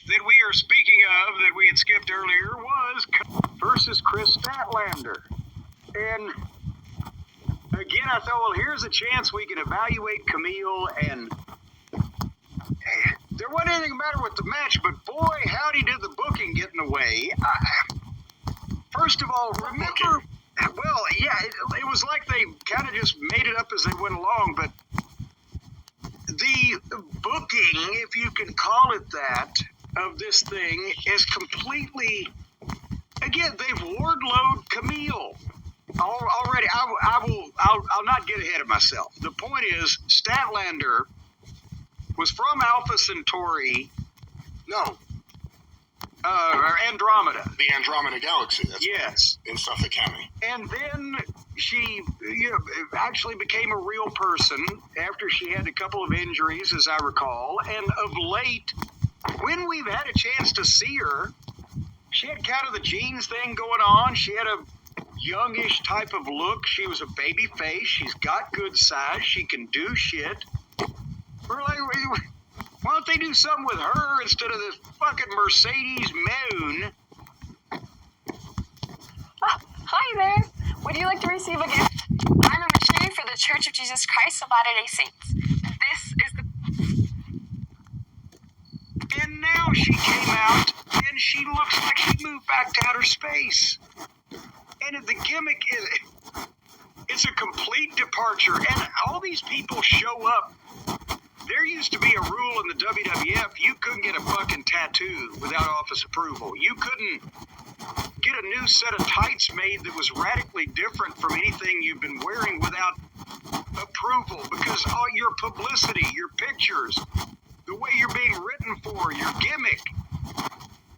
that we are speaking of, that we had skipped earlier, was versus Chris Statlander. And again, I thought, well, here's a chance we can evaluate Kamille, and there wasn't anything the matter with the match, but boy, howdy did the booking get in the way. First of all, remember, well, yeah, it was like they kind of just made it up as they went along, but the booking, if you can call it that, of this thing is completely, again, they've wardlowed Kamille already. I'll not get ahead of myself. The point is, Statlander was from Alpha Centauri. No. Or Andromeda. The Andromeda Galaxy. That's yes. In Suffolk County. And then she actually became a real person after she had a couple of injuries, as I recall. And of late, when we've had a chance to see her, she had kind of the jeans thing going on. She had a youngish type of look. She was a baby face. She's got good size. She can do shit. We're like, why don't they do something with her instead of this fucking Mercedes Mone? Hi there. Would you like to receive a gift? I'm a missionary for the Church of Jesus Christ of Latter-day Saints. This is the... And now she came out, and she looks like she moved back to outer space. And the gimmick is, it's a complete departure. And all these people show up. There used to be a rule in the WWF, you couldn't get a fucking tattoo without office approval. You couldn't get a new set of tights made that was radically different from anything you've been wearing without approval, because all your publicity, your pictures, the way you're being written for, your gimmick,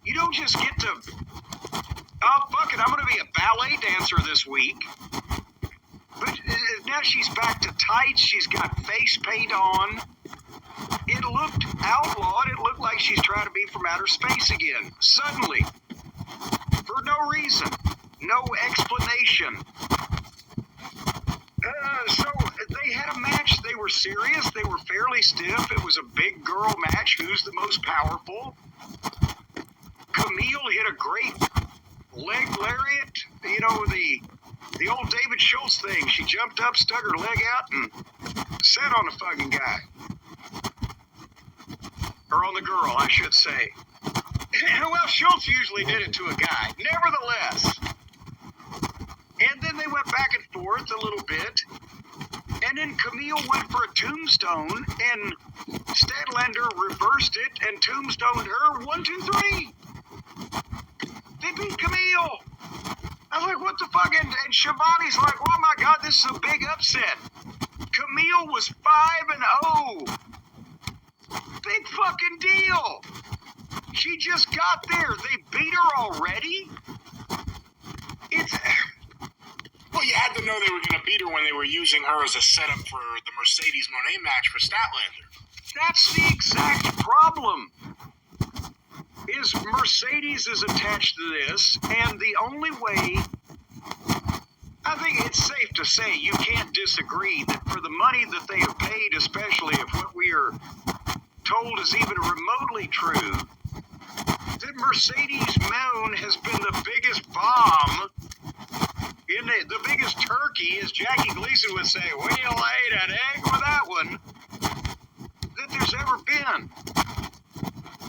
you don't just get to, oh, fuck it, I'm going to be a ballet dancer this week. But now she's back to tights, she's got face paint on. It looked outlawed. It looked like she's trying to be from outer space again. Suddenly. For no reason. No explanation. So they had a match. They were serious. They were fairly stiff. It was a big girl match. Who's the most powerful? Kamille hit a great leg lariat. You know, the old David Schultz thing. She jumped up, stuck her leg out, and sat on the fucking guy. Or on the girl, I should say. Well, Schultz usually did it to a guy. Nevertheless. And then they went back and forth a little bit. And then Kamille went for a tombstone, and Statlander reversed it and tombstoned her. 1, 2, 3. They beat Kamille. I was like, what the fuck? And Shivani's like, oh my God, this is a big upset. Kamille was 5-0. Big fucking deal. She just got there. They beat her already? It's... Well, you had to know they were going to beat her when they were using her as a setup for the Mercedes Mone match for Statlander. That's the exact problem. Is Mercedes is attached to this, and the only way... I think it's safe to say you can't disagree that for the money that they have paid, especially if what we are told is even remotely true, that Mercedes Mone has been the biggest bomb, in the biggest turkey, as Jackie Gleason would say, well, you laid an egg with that one, that there's ever been.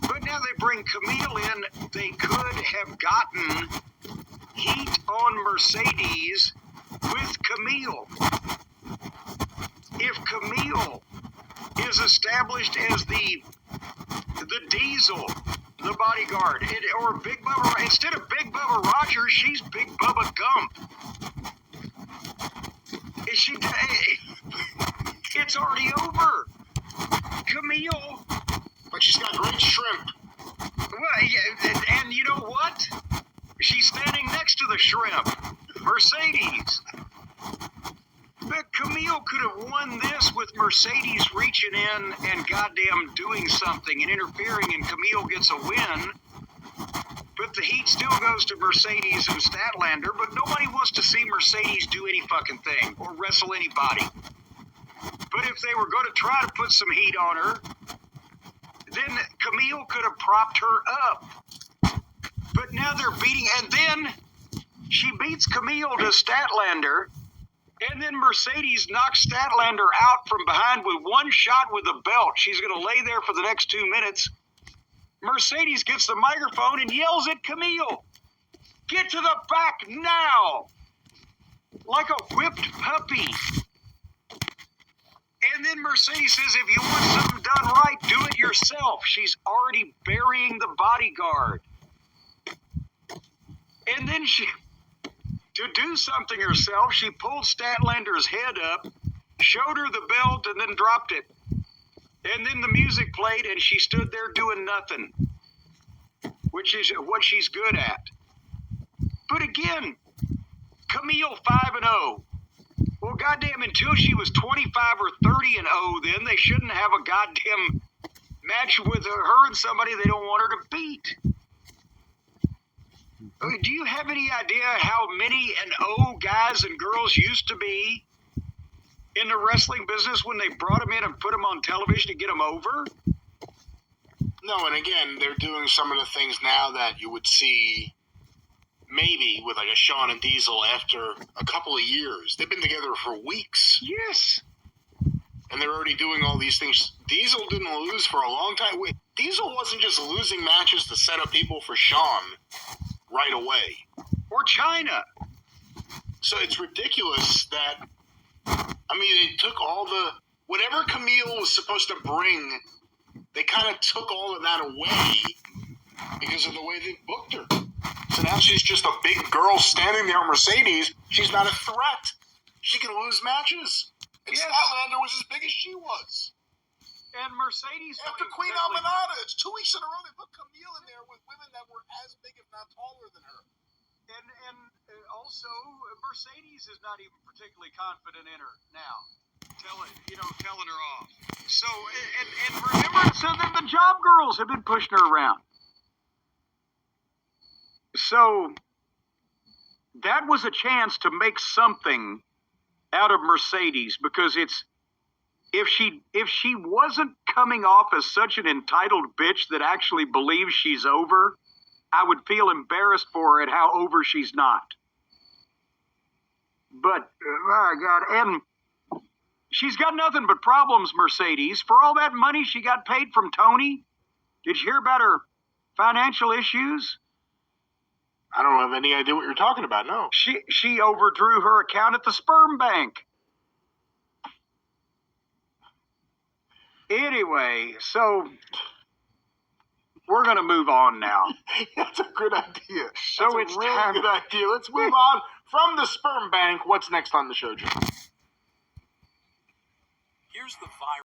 But now they bring Kamille in. They could have gotten heat on Mercedes with Kamille. If Kamille is established as the Diesel, the bodyguard, or Big Bubba, instead of Big Bubba Rogers, she's Big Bubba Gump. Is she? It's already over. Kamille. But she's got great shrimp. Well, yeah, and you know what? She's standing next to the shrimp. Mercedes. But Kamille could have won this with Mercedes reaching in and goddamn doing something and interfering, and Kamille gets a win. But the heat still goes to Mercedes and Statlander, but nobody wants to see Mercedes do any fucking thing or wrestle anybody. But if they were going to try to put some heat on her, then Kamille could have propped her up. But now they're beating, and then she beats Kamille to Statlander, and then Mercedes knocks Statlander out from behind with one shot with a belt. She's going to lay there for the next 2 minutes. Mercedes gets the microphone and yells at Kamille, "Get to the back now!" Like a whipped puppy. And then Mercedes says, "If you want something done right, do it yourself." She's already burying the bodyguard. And then to do something herself, she pulled Statlander's head up, showed her the belt, and then dropped it. And then the music played, and she stood there doing nothing, which is what she's good at. But again, Kamille 5-0. Well, goddamn, until she was 25 or 30-0, then they shouldn't have a goddamn match with her and somebody they don't want her to beat. Do you have any idea how many and guys and girls used to be in the wrestling business when they brought them in and put them on television to get them over? No, and again, they're doing some of the things now that you would see maybe with like a Shawn and Diesel after a couple of years. They've been together for weeks. Yes. And they're already doing all these things. Diesel didn't lose for a long time. Diesel wasn't just losing matches to set up people for Shawn right away. Or China. So it's ridiculous that, I mean, they took all whatever Kamille was supposed to bring, they kind of took all of that away because of the way they booked her. So now she's just a big girl standing there on Mercedes. She's not a threat. She can lose matches. And yes. Statlander was as big as she was. And Mercedes... After Queen Almanada, it's 2 weeks in a row they put Kamille in there with women that were as big, if not taller than her. And also, Mercedes is not even particularly confident in her now. Telling her off. So, and remember, so that the job girls have been pushing her around. So, that was a chance to make something out of Mercedes, because if she wasn't coming off as such an entitled bitch that actually believes she's over, I would feel embarrassed for her at how over she's not. But, my God, and she's got nothing but problems, Mercedes. For all that money she got paid from Tony, did you hear about her financial issues? I don't have any idea what you're talking about, no. She overdrew her account at the sperm bank. Anyway, so we're going to move on now. That's a good idea. So That's a really good idea. Let's move on from the sperm bank. What's next on the show, Jim? Here's the viral